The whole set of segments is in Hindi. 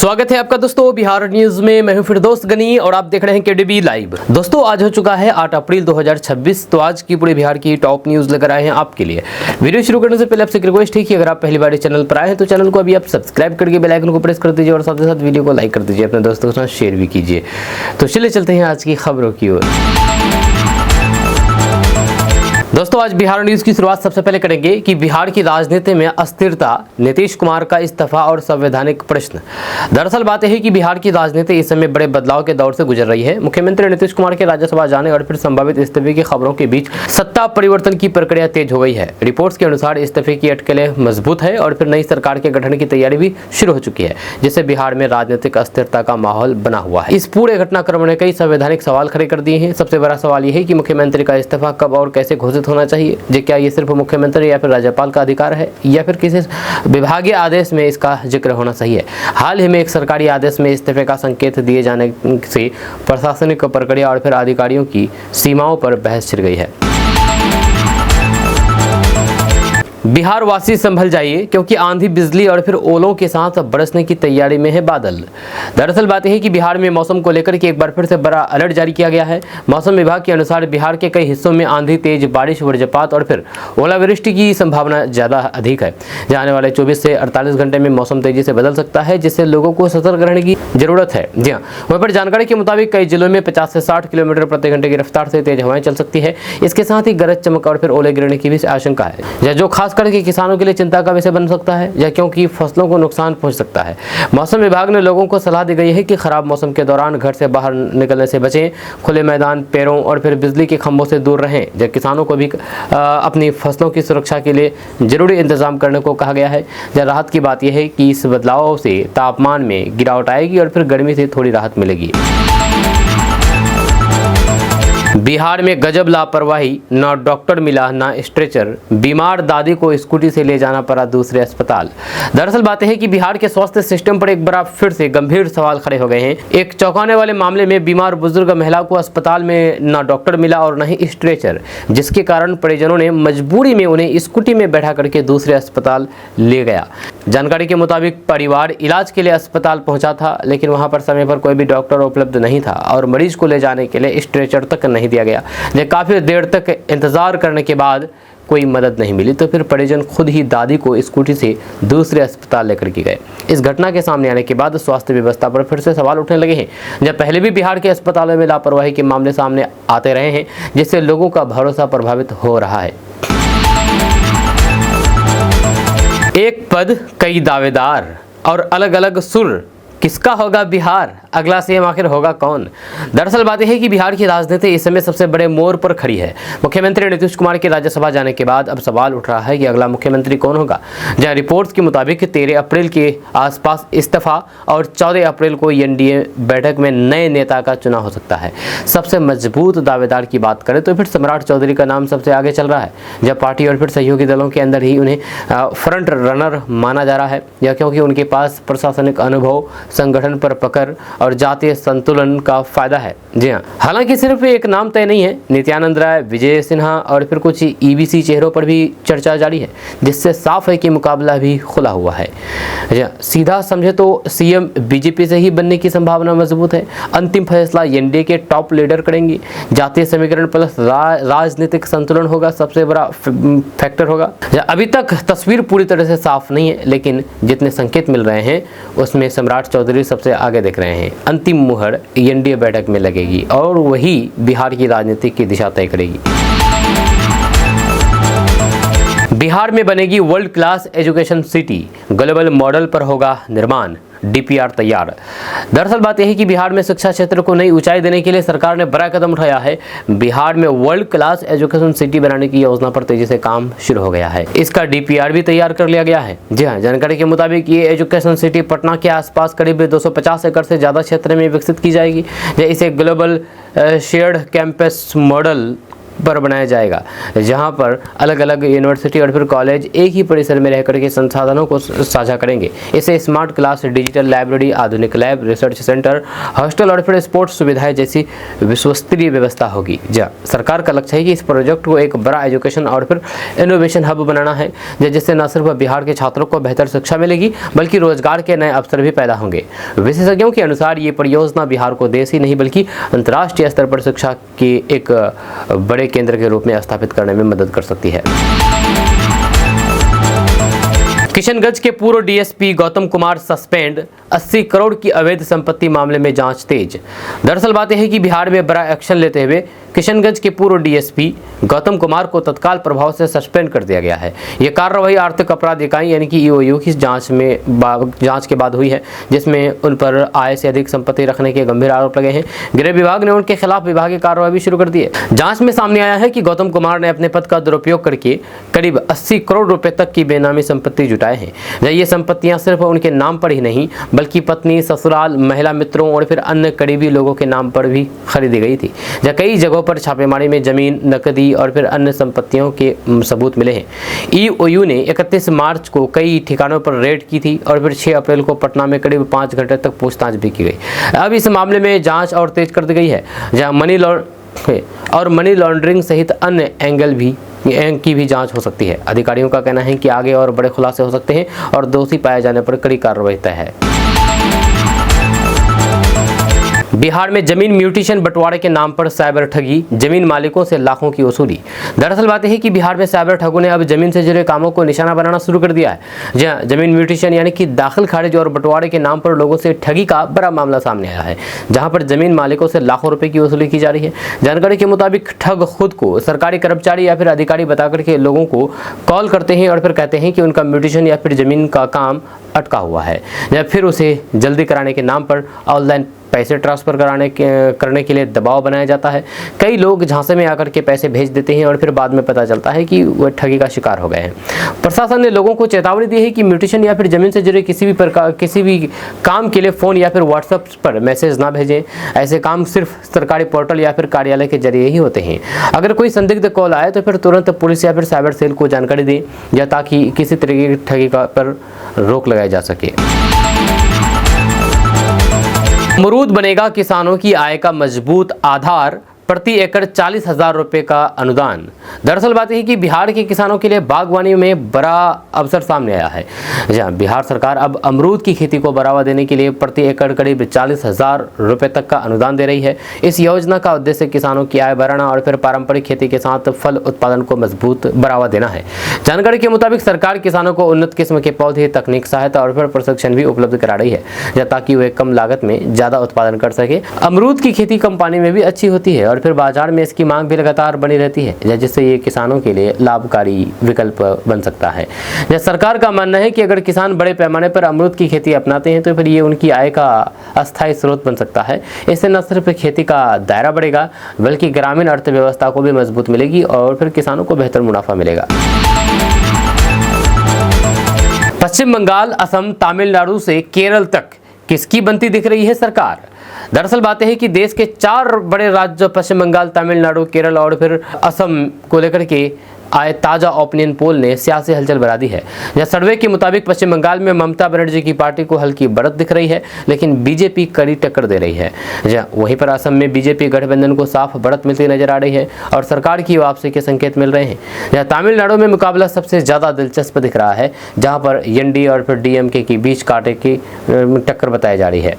स्वागत है आपका दोस्तों बिहार न्यूज में। मैं हूं फिरदौस गनी और आप देख रहे हैं केडीबी लाइव। दोस्तों आज हो चुका है 8 अप्रैल 2026। तो आज की पूरे बिहार की टॉप न्यूज लेकर आए हैं आपके लिए। वीडियो शुरू करने से पहले आपसे एक रिक्वेस्ट है कि अगर आप पहली बार इस चैनल पर आए हैं तो चैनल को अभी आप सब्सक्राइब करके बेल आइकन को प्रेस कर दीजिए और साथ ही साथ वीडियो को लाइक कर दीजिए, अपने दोस्तों के साथ शेयर भी कीजिए। तो चलिए चलते हैं आज की खबरों की ओर। दोस्तों आज बिहार न्यूज की शुरुआत सबसे पहले करेंगे कि बिहार की राजनीति में अस्थिरता, नीतीश कुमार का इस्तीफा और संवैधानिक प्रश्न। दरअसल बात यह है कि बिहार की राजनीति इस समय बड़े बदलाव के दौर से गुजर रही है। मुख्यमंत्री नीतीश कुमार के राज्यसभा जाने और फिर संभावित इस्तीफे की खबरों के बीच सत्ता परिवर्तन की प्रक्रिया तेज हो गई है। रिपोर्ट्स के अनुसार इस्तीफे की अटकलें मजबूत है और फिर नई सरकार के गठन की तैयारी भी शुरू हो चुकी है, जिससे बिहार में राजनीतिक अस्थिरता का माहौल बना हुआ है। इस पूरे घटनाक्रम ने कई संवैधानिक सवाल खड़े कर दिए हैं। सबसे बड़ा सवाल यह है कि मुख्यमंत्री का इस्तीफा कब और कैसे घोषित होना चाहिए। क्या ये सिर्फ मुख्यमंत्री या फिर राज्यपाल का अधिकार है या फिर किसी विभागीय आदेश में इसका जिक्र होना सही है। हाल ही में एक सरकारी आदेश में इस्तीफे का संकेत दिए जाने से प्रशासनिक प्रक्रिया और फिर अधिकारियों की सीमाओं पर बहस छिड़ गई है। बिहार वासी संभल जाइए, क्योंकि आंधी, बिजली और फिर ओलों के साथ बरसने की तैयारी में है बादल। दरअसल बात यह है कि बिहार में मौसम को लेकर के एक बार फिर से बड़ा अलर्ट जारी किया गया है। मौसम विभाग के अनुसार बिहार के कई हिस्सों में आंधी, तेज बारिश, वज्रपात और फिर ओलावृष्टि की संभावना ज़्यादा अधिक है। आने वाले 24 से 48 घंटे में मौसम तेजी से बदल सकता है, जिससे लोगों को सतर्क रहने की जरूरत है। जी हाँ, वहीं पर जानकारी के मुताबिक कई जिलों में 50 से 60 किलोमीटर प्रति घंटे की रफ्तार से तेज हवाएं चल सकती है। इसके साथ ही गरज, चमक और फिर ओले गिरने की भी आशंका है, जो खास करके किसानों के लिए चिंता का विषय बन सकता है, या क्योंकि फसलों को नुकसान पहुंच सकता है। मौसम विभाग ने लोगों को सलाह दी गई है कि खराब मौसम के दौरान घर से बाहर निकलने से बचें, खुले मैदान, पेड़ों और फिर बिजली के खंभों से दूर रहें। जब किसानों को भी अपनी फसलों की सुरक्षा के लिए जरूरी इंतजाम करने को कहा गया है। जब राहत की बात यह है कि इस बदलाव से तापमान में गिरावट आएगी और फिर गर्मी से थोड़ी राहत मिलेगी। बिहार में गजब लापरवाही, ना डॉक्टर मिला ना स्ट्रेचर, बीमार दादी को स्कूटी से ले जाना पड़ा दूसरे अस्पताल। दरअसल बात है कि बिहार के स्वास्थ्य सिस्टम पर एक बार फिर से गंभीर सवाल खड़े हो गए हैं। एक चौंकाने वाले मामले में बीमार बुजुर्ग महिला को अस्पताल में ना डॉक्टर मिला और न ही स्ट्रेचर, जिसके कारण परिजनों ने मजबूरी में उन्हें स्कूटी में बैठा करके दूसरे अस्पताल ले गया। जानकारी के मुताबिक परिवार इलाज के लिए अस्पताल पहुंचा था, लेकिन वहां पर समय पर कोई भी डॉक्टर उपलब्ध नहीं था और मरीज को ले जाने के लिए स्ट्रेचर तक नहीं दिया गया। जब काफी देर तक इंतजार करने के बाद कोई मदद नहीं मिली तो फिर परिजन खुद ही दादी को स्कूटी से दूसरे अस्पताल लेकर के गए। इस घटना के सामने आने के बाद स्वास्थ्य व्यवस्था पर फिर से सवाल उठने लगे हैं। जब पहले भी बिहार के अस्पतालों में लापरवाही के मामले सामने आते रहे हैं, जिससे लोगों का भरोसा प्रभावित हो रहा है। एक पद, कई दावेदार और अलग अलग सुर, किसका होगा बिहार? अगला सीएम आखिर होगा कौन? दरअसल बात यह है कि बिहार की राजनीति इस समय सबसे बड़े मोड़ पर खड़ी है। मुख्यमंत्री नीतीश कुमार के राज्यसभा जाने के बाद अब सवाल उठ रहा है कि अगला मुख्यमंत्री कौन होगा। जहां रिपोर्ट्स के मुताबिक 13 अप्रैल के आसपास इस्तीफा और 14 अप्रैल को एनडीए बैठक में नए नेता का चुनाव हो सकता है। सबसे मजबूत दावेदार की बात करें तो फिर सम्राट चौधरी का नाम सबसे आगे चल रहा है। जब पार्टी और फिर सहयोगी दलों के अंदर ही उन्हें फ्रंट रनर माना जा रहा है, या क्योंकि उनके पास प्रशासनिक अनुभव, संगठन पर पकड़ और जातीय संतुलन का फायदा है। जी हाँ, हालांकि सिर्फ एक नाम तय नहीं है। नित्यानंद राय, विजय सिन्हा और फिर कुछ ईबीसी चेहरों पर भी चर्चा जारी है, जिससे साफ है कि मुकाबला भी खुला हुआ है। सीधा समझे तो सीएम बीजेपी से ही बनने की संभावना मजबूत है। अंतिम फैसला एनडीए के टॉप लीडर करेंगे। जातीय समीकरण प्लस राजनीतिक संतुलन होगा सबसे बड़ा फैक्टर होगा। अभी तक तस्वीर पूरी तरह से साफ नहीं है, लेकिन जितने संकेत मिल रहे हैं उसमें सम्राट चौधरी सबसे आगे दिख रहे हैं। अंतिम मुहर एनडीए बैठक में लगेगी और वही बिहार की राजनीति की दिशा तय करेगी। बिहार में बनेगी world class education city, global model पर होगा निर्माण, डीपीआर तैयार। दरअसल बात यह है कि बिहार में शिक्षा क्षेत्र को नई ऊंचाई देने के लिए सरकार ने बड़ा कदम उठाया है। बिहार में वर्ल्ड क्लास एजुकेशन सिटी बनाने की योजना पर तेजी से काम शुरू हो गया है। इसका डीपीआर भी तैयार कर लिया गया है। जी हाँ, जानकारी के मुताबिक ये एजुकेशन सिटी पटना के आसपास करीब 250 एकड़ से ज़्यादा क्षेत्र में विकसित की जाएगी। इसे ग्लोबल शेयर्ड कैंपस मॉडल पर बनाया जाएगा, जहां पर अलग अलग यूनिवर्सिटी और फिर कॉलेज एक ही परिसर में रहकर के संसाधनों को साझा करेंगे। इससे स्मार्ट क्लास, डिजिटल लाइब्रेरी, आधुनिक लैब, रिसर्च सेंटर, हॉस्टल और फिर स्पोर्ट्स सुविधाएं जैसी विश्वस्तरीय व्यवस्था होगी। सरकार का लक्ष्य है कि इस प्रोजेक्ट को एक बड़ा एजुकेशन और फिर इनोवेशन हब बनाना है, जिससे न सिर्फ बिहार के छात्रों को बेहतर शिक्षा मिलेगी बल्कि रोजगार के नए अवसर भी पैदा होंगे। विशेषज्ञों के अनुसार ये परियोजना बिहार को देश ही नहीं बल्कि अंतर्राष्ट्रीय स्तर पर शिक्षा के एक बड़े केंद्र के रूप में स्थापित करने में मदद कर सकती है। किशनगंज के पूर्व डीएसपी गौतम कुमार सस्पेंड, 80 करोड़ की अवैध संपत्ति मामले में जांच तेज। दरअसल बात यह है कि बिहार में बड़ा एक्शन लेते हुए किशनगंज के पूर्व डीएसपी गौतम कुमार को तत्काल प्रभाव से सस्पेंड कर दिया गया है। यह कार्रवाई आर्थिक अपराध इकाई यानी कि ईओयू की जांच के बाद हुई है, जिसमें उन पर आय से अधिक संपत्ति रखने के गंभीर आरोप लगे हैं। गृह विभाग ने उनके खिलाफ विभागीय कार्रवाई भी शुरू कर दी है। जांच में सामने आया है कि गौतम कुमार ने अपने पद का दुरुपयोग करके करीब 80 करोड़ रुपए तक की बेनामी संपत्ति जुटाए हैं। ये संपत्तियां सिर्फ उनके नाम पर ही नहीं बल्कि पत्नी, ससुराल, महिला मित्रों और फिर अन्य करीबी लोगों के नाम पर भी खरीदी गई थी। कई जगहों पर छापेमारी में जमीन, नकदी और फिर अन्य संपत्तियों के सबूत मिले हैं। ईओयू ने 31 मार्च को कई ठिकानों पर रेड की थी और फिर 6 अप्रैल को पटना में करीब 5 घंटे तक पूछताछ भी की गई। अब इस मामले में जांच और तेज कर दी गई है, जहां मनी लॉन्ड्रिंग सहित अन्य एंगल की भी जांच हो सकती है। अधिकारियों का कहना है कि आगे और बड़े खुलासे हो सकते हैं और दोषी पाए जाने पर कड़ी कार्रवाई तय है। बिहार में जमीन म्यूटेशन बंटवारे के नाम पर साइबर ठगी, जमीन मालिकों से लाखों की वसूली। दरअसल बात है कि बिहार में साइबर ठगों ने अब जमीन से जुड़े कामों को निशाना बनाना शुरू कर दिया है। जहां जमीन म्यूटेशन यानी कि दाखिल खारिज और बंटवारे के नाम पर लोगों से ठगी का बड़ा मामला सामने आया है, जहां पर जमीन मालिकों से लाखों रुपए की वसूली की जा रही है। जानकारी के मुताबिक ठग खुद को सरकारी कर्मचारी या फिर अधिकारी बताकर के लोगों को कॉल करते हैं और फिर कहते हैं कि उनका म्यूटेशन या फिर जमीन का काम अटका हुआ है, या फिर उसे जल्दी कराने के नाम पर ऑनलाइन पैसे ट्रांसफर करने के लिए दबाव बनाया जाता है। कई लोग झांसे में आकर के पैसे भेज देते हैं और फिर बाद में पता चलता है कि वह ठगी का शिकार हो गए हैं। प्रशासन ने लोगों को चेतावनी दी है कि म्यूटेशन या फिर जमीन से जुड़े किसी भी काम के लिए फ़ोन या फिर व्हाट्सएप पर मैसेज ना भेजें। ऐसे काम सिर्फ सरकारी पोर्टल या फिर कार्यालय के जरिए ही होते हैं। अगर कोई संदिग्ध कॉल आए तो फिर तुरंत पुलिस या फिर साइबर सेल को जानकारी दें, या ताकि किसी तरीके की ठगी पर रोक लगाई जा सके। अमरूद बनेगा किसानों की आय का मजबूत आधार, प्रति एकड़ 40,000 रुपये का अनुदान। दरअसल बात यह है कि बिहार के किसानों के लिए बागवानी में बड़ा अवसर सामने आया है, जहां बिहार सरकार अब अमरूद की खेती को बढ़ावा देने के लिए प्रति एकड़ करीब 40,000 रुपये तक का अनुदान दे रही है। इस योजना का उद्देश्य किसानों की आय बढ़ाना और फिर पारंपरिक खेती के साथ फल उत्पादन को मजबूत बढ़ावा देना है। जानकारी के मुताबिक सरकार किसानों को उन्नत किस्म के पौधे, तकनीक सहायता और फिर प्रशिक्षण भी उपलब्ध करा रही है, ताकि वे कम लागत में ज्यादा उत्पादन कर सके। अमरूद की खेती कम पानी में भी अच्छी होती है और फिर बाजार में इसकी मांग भी लगातार बनी रहती है, जिससे ये किसानों के लिए लाभकारी विकल्प बन सकता है। सरकार का मानना है कि अगर किसान बड़े पैमाने पर अमरूद की खेती अपनाते हैं तो फिर ये उनकी आय का अस्थायी स्रोत बन सकता है। इससे न सिर्फ खेती का दायरा बढ़ेगा बल्कि ग्रामीण अर्थव्यवस्था को भी मजबूत मिलेगी और फिर किसानों को बेहतर मुनाफा मिलेगा। पश्चिम बंगाल, असम, तमिलनाडु से केरल तक किसकी बनती दिख रही है सरकार? दरअसल बात है कि देश के 4 बड़े राज्य पश्चिम बंगाल, तमिलनाडु, केरल और फिर असम को लेकर के आए ताज़ा ओपिनियन पोल ने सियासी हलचल बढ़ा दी है। यह सर्वे के मुताबिक पश्चिम बंगाल में ममता बनर्जी की पार्टी को हल्की बढ़त दिख रही है, लेकिन बीजेपी कड़ी टक्कर दे रही है। वहीं पर असम में बीजेपी गठबंधन को साफ बढ़त मिलती नजर आ रही है और सरकार की वापसी के संकेत मिल रहे हैं। तमिलनाडु में मुकाबला सबसे ज़्यादा दिलचस्प दिख रहा है, जहाँ पर एनडीए और फिर डीएमके के बीच कांटे की टक्कर बताई जा रही है।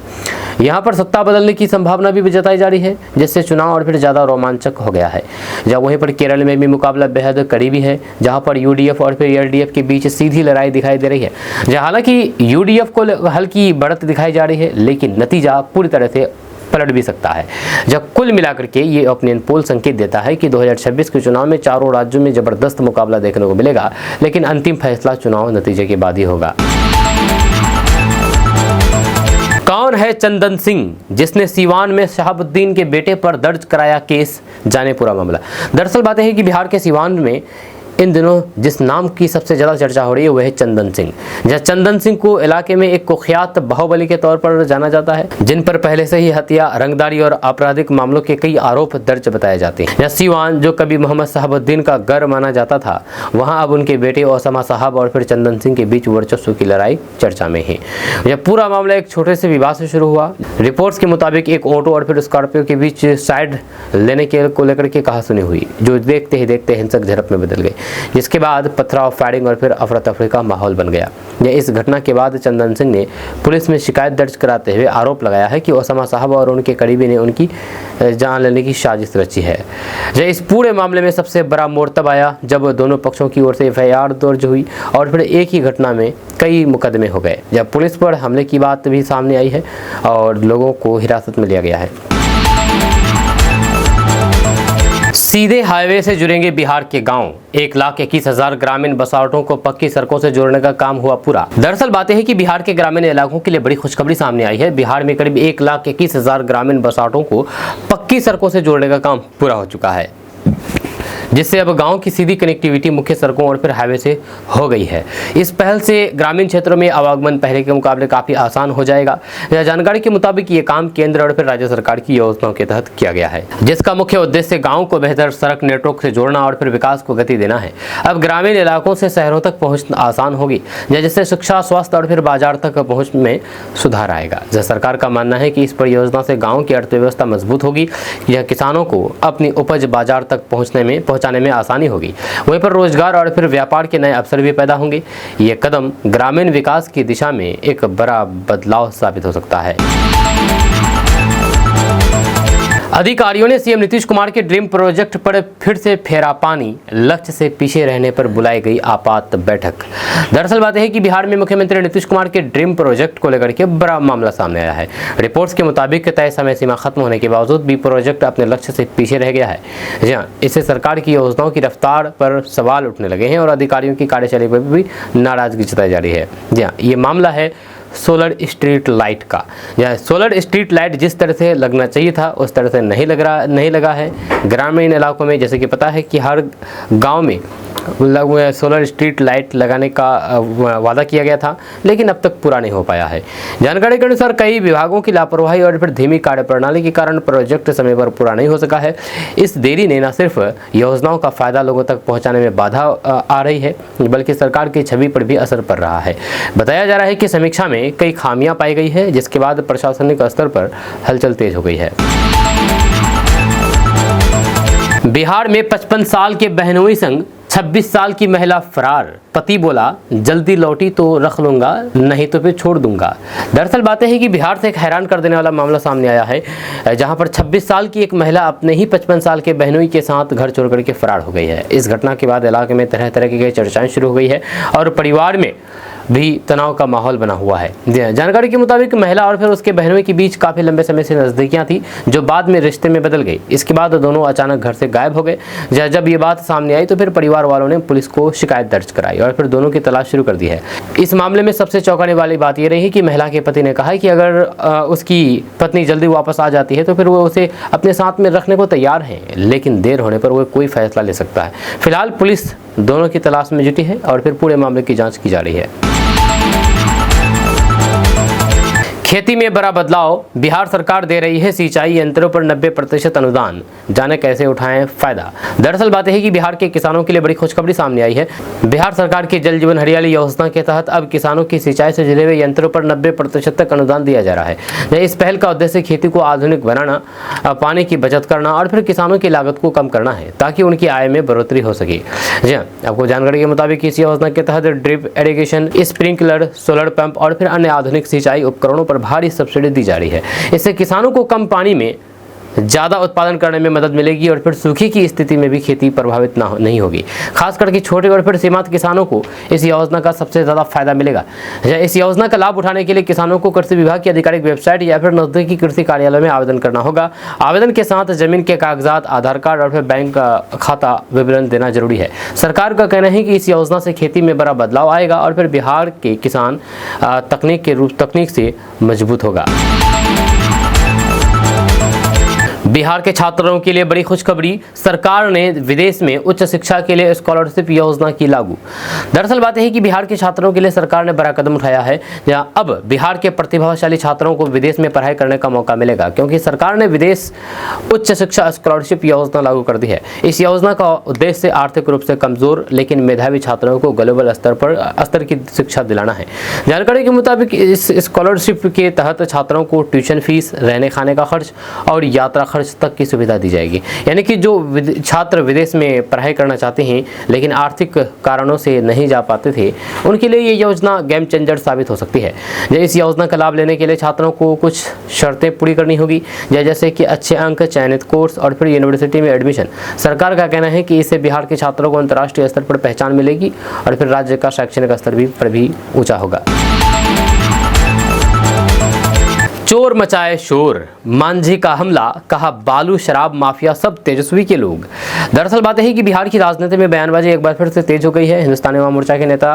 यहाँ पर सत्ता बदलने की संभावना भी जताई जा रही है, जिससे चुनाव और फिर ज़्यादा रोमांचक हो गया है। वहीं पर केरल में भी मुकाबला बेहद करीबी है, जहां पर यूडीएफ और फिर एलडीएफ के बीच सीधी लड़ाई दिखाई दे रही है। हालांकि यूडीएफ को हल्की बढ़त दिखाई जा रही है, लेकिन नतीजा पूरी तरह से पलट भी सकता है। जब कुल मिलाकर के ये ओपिनियन पोल संकेत देता है कि 2026 के चुनाव में चारों राज्यों में जबरदस्त मुकाबला देखने को मिलेगा, लेकिन अंतिम फैसला चुनाव नतीजे के बाद ही होगा। कौन है चंदन सिंह, जिसने सीवान में शहाबुद्दीन के बेटे पर दर्ज कराया केस? जाने पूरा मामला। दरअसल बात है कि बिहार के सीवान में इन दिनों जिस नाम की सबसे ज़्यादा चर्चा हो रही है वह है चंदन सिंह। जहाँ चंदन सिंह को इलाके में एक कुख्यात बाहुबली के तौर पर जाना जाता है, जिन पर पहले से ही हत्या, रंगदारी और आपराधिक मामलों के कई आरोप दर्ज बताए जाते हैं। जहाँ सीवान, जो कभी मोहम्मद शहाबुद्दीन का घर माना जाता था, वहाँ अब उनके बेटे ओसामा साहब और फिर चंदन सिंह के बीच वर्चस्व की लड़ाई चर्चा में है। यह पूरा मामला एक छोटे से विवाद से शुरू हुआ। रिपोर्ट्स के मुताबिक एक ऑटो और फिर स्कॉर्पियो के बीच साइड लेने के को लेकर के कहासुनी हुई, जो देखते ही देखते हिंसक झड़प में बदल गई, जिसके बाद पथराव, फायरिंग और फिर अफरा तफरी का माहौल बन गया। इस घटना के बाद चंदन सिंह ने पुलिस में शिकायत दर्ज कराते हुए आरोप लगाया है कि ओसामा साहब और उनके करीबी ने उनकी जान लेने की साजिश रची है। इस पूरे मामले में सबसे बड़ा मोड़ तब आया जब दोनों पक्षों की ओर से एफआईआर दर्ज हुई और फिर एक ही घटना में कई मुकदमे हो गए, जब पुलिस पर हमले की बात भी सामने आई है और लोगों को हिरासत में लिया गया है। सीधे हाईवे से जुड़ेंगे बिहार के गांव। 1,21,000 ग्रामीण बसावटों को पक्की सड़कों से जोड़ने का काम हुआ पूरा। दरअसल बातें हैं कि बिहार के ग्रामीण इलाकों के लिए बड़ी खुशखबरी सामने आई है। बिहार में करीब 1,21,000 ग्रामीण बसावटों को पक्की सड़कों से जोड़ने का काम पूरा हो चुका है, जिससे अब गांव की सीधी कनेक्टिविटी मुख्य सड़कों और फिर हाईवे से हो गई है। इस पहल से ग्रामीण क्षेत्रों में आवागमन पहले के मुकाबले काफ़ी आसान हो जाएगा। जानकारी के मुताबिक ये काम केंद्र और फिर राज्य सरकार की योजनाओं के तहत किया गया है, जिसका मुख्य उद्देश्य गाँव को बेहतर सड़क नेटवर्क से जोड़ना और फिर विकास को गति देना है। अब ग्रामीण इलाकों से शहरों तक पहुँच आसान होगी, जिससे शिक्षा, स्वास्थ्य और फिर बाजार तक पहुँच में सुधार आएगा। सरकार का मानना है कि इस परियोजना से गाँव की अर्थव्यवस्था मजबूत होगी। यह किसानों को अपनी उपज बाजार तक पहुंचाने में आसानी होगी। वहीं पर रोजगार और फिर व्यापार के नए अवसर भी पैदा होंगे। ये कदम ग्रामीण विकास की दिशा में एक बड़ा बदलाव साबित हो सकता है। अधिकारियों ने सीएम नीतीश कुमार के ड्रीम प्रोजेक्ट पर फिर से फेरा पानी, लक्ष्य से पीछे रहने पर बुलाई गई आपात बैठक। दरअसल बात है कि बिहार में मुख्यमंत्री नीतीश कुमार के ड्रीम प्रोजेक्ट को लेकर के बड़ा मामला सामने आया है। रिपोर्ट्स के मुताबिक तय समय सीमा खत्म होने के बावजूद भी प्रोजेक्ट अपने लक्ष्य से पीछे रह गया है। जी हाँ, इससे सरकार की योजनाओं की रफ्तार पर सवाल उठने लगे हैं और अधिकारियों की कार्यशैली पर भी नाराजगी जताई जा रही है। जी हाँ, ये मामला है सोलर स्ट्रीट लाइट का। यह सोलर स्ट्रीट लाइट जिस तरह से लगना चाहिए था उस तरह से नहीं लगा है। ग्रामीण इलाकों में जैसे कि पता है कि हर गांव में सोलर स्ट्रीट लाइट लगाने का वादा किया गया था, लेकिन अब तक पूरा नहीं हो पाया है। जानकारी के अनुसार कई विभागों की लापरवाही और फिर धीमी कार्यप्रणाली के कारण प्रोजेक्ट समय पर पूरा नहीं हो सका है। इस देरी ने न सिर्फ योजनाओं का फायदा लोगों तक पहुंचाने में बाधा आ रही है, बल्कि सरकार की छवि पर भी असर पड़ रहा है। बताया जा रहा है कि समीक्षा में कई खामियां पाई गई है, जिसके बाद प्रशासनिक स्तर पर हलचल तेज हो गई है। बिहार में 55 साल के बहनोई संग 26 साल की महिला फरार। पति बोला जल्दी लौटी तो रख लूंगा, नहीं तो फिर छोड़ दूंगा। दरअसल बातें हैं कि बिहार से एक हैरान कर देने वाला मामला सामने आया है, जहां पर 26 साल की एक महिला अपने ही 55 साल के बहनोई के साथ घर छोड़ करके फरार हो गई है। इस घटना के बाद इलाके में तरह तरह की चर्चाएं शुरू हो गई है और परिवार में भी तनाव का माहौल बना हुआ है। जानकारी के मुताबिक महिला और फिर उसके बहनोई के बीच काफी लंबे समय से नजदीकियां थी, जो बाद में रिश्ते में बदल गई। इसके बाद दोनों अचानक घर से गायब हो गए। जब ये बात सामने आई तो फिर परिवार वालों ने पुलिस को शिकायत दर्ज कराई और फिर दोनों की तलाश शुरू कर दी है। इस मामले में सबसे चौंकाने वाली बात यह रही कि महिला के पति ने कहा है कि अगर उसकी पत्नी जल्दी वापस आ जाती है तो फिर वो उसे अपने साथ में रखने को तैयार है, लेकिन देर होने पर वो कोई फैसला ले सकता है। फिलहाल पुलिस दोनों की तलाश में जुटी है और फिर पूरे मामले की जांच की जा रही है। खेती में बड़ा बदलाव, बिहार सरकार दे रही है सिंचाई यंत्रों पर 90% अनुदान, जाने कैसे उठाएं फायदा। दरअसल बात है कि बिहार के किसानों के लिए बड़ी खुशखबरी सामने आई है। बिहार सरकार की जल जीवन हरियाली योजना के तहत अब किसानों की सिंचाई से जुड़े हुए यंत्रों पर 90% तक अनुदान दिया जा रहा है। इस पहल का उद्देश्य खेती को आधुनिक बनाना, पानी की बचत करना और फिर किसानों की लागत को कम करना है, ताकि उनकी आय में बढ़ोतरी हो सके। जी हाँ, आपको जानकारी के मुताबिक इस योजना के तहत drip irrigation, sprinkler, solar pump और फिर अन्य आधुनिक सिंचाई उपकरणों पर भारी सब्सिडी दी जा रही है। इससे किसानों को कम पानी में ज़्यादा उत्पादन करने में मदद मिलेगी और फिर सूखे की स्थिति में भी खेती प्रभावित नहीं होगी। खास करके छोटे और फिर सीमांत किसानों को इस योजना का सबसे ज़्यादा फायदा मिलेगा। इस योजना का लाभ उठाने के लिए किसानों को कृषि विभाग की आधिकारिक वेबसाइट या फिर नजदीकी कृषि कार्यालय में आवेदन करना होगा। आवेदन के साथ जमीन के कागजात, आधार कार्ड और फिर बैंक का खाता विवरण देना जरूरी है। सरकार का कहना है कि इस योजना से खेती में बड़ा बदलाव आएगा और फिर बिहार के किसान तकनीक से मजबूत होगा। बिहार के छात्रों के लिए बड़ी खुशखबरी, सरकार ने विदेश में उच्च शिक्षा के लिए स्कॉलरशिप योजना की लागू। दरअसल बात यह है कि बिहार के छात्रों के लिए सरकार ने बड़ा कदम उठाया है, जहां अब बिहार के प्रतिभाशाली छात्रों को विदेश में पढ़ाई करने का मौका मिलेगा, क्योंकि सरकार ने विदेश उच्च शिक्षा स्कॉलरशिप योजना लागू कर दी है। इस योजना का उद्देश्य आर्थिक रूप से कमजोर लेकिन मेधावी छात्रों को ग्लोबल स्तर की शिक्षा दिलाना है। जानकारी के मुताबिक इस स्कॉलरशिप के तहत छात्रों को ट्यूशन फीस, रहने खाने का खर्च और यात्रा खर्च तक की सुविधा दी जाएगी। यानी कि जो छात्र विदेश में पढ़ाई करना चाहते हैं लेकिन आर्थिक कारणों से नहीं जा पाते थे, उनके लिए ये योजना गेम चेंजर साबित हो सकती है। इस योजना का लाभ लेने के लिए छात्रों को कुछ शर्तें पूरी करनी होगी, जैसे कि अच्छे अंक, चयनित कोर्स और फिर यूनिवर्सिटी में एडमिशन। सरकार का कहना है कि इससे बिहार के छात्रों को अंतर्राष्ट्रीय स्तर पर पहचान मिलेगी और फिर राज्य का शैक्षणिक स्तर भी ऊंचा होगा। चोर मचाए शोर, मांझी का हमला, कहा बालू शराब माफिया सब तेजस्वी के लोग। दरअसल बात है कि बिहार की राजनीति में बयानबाजी एक बार फिर से तेज हो गई है। हिंदुस्तानी अवाम मोर्चा के नेता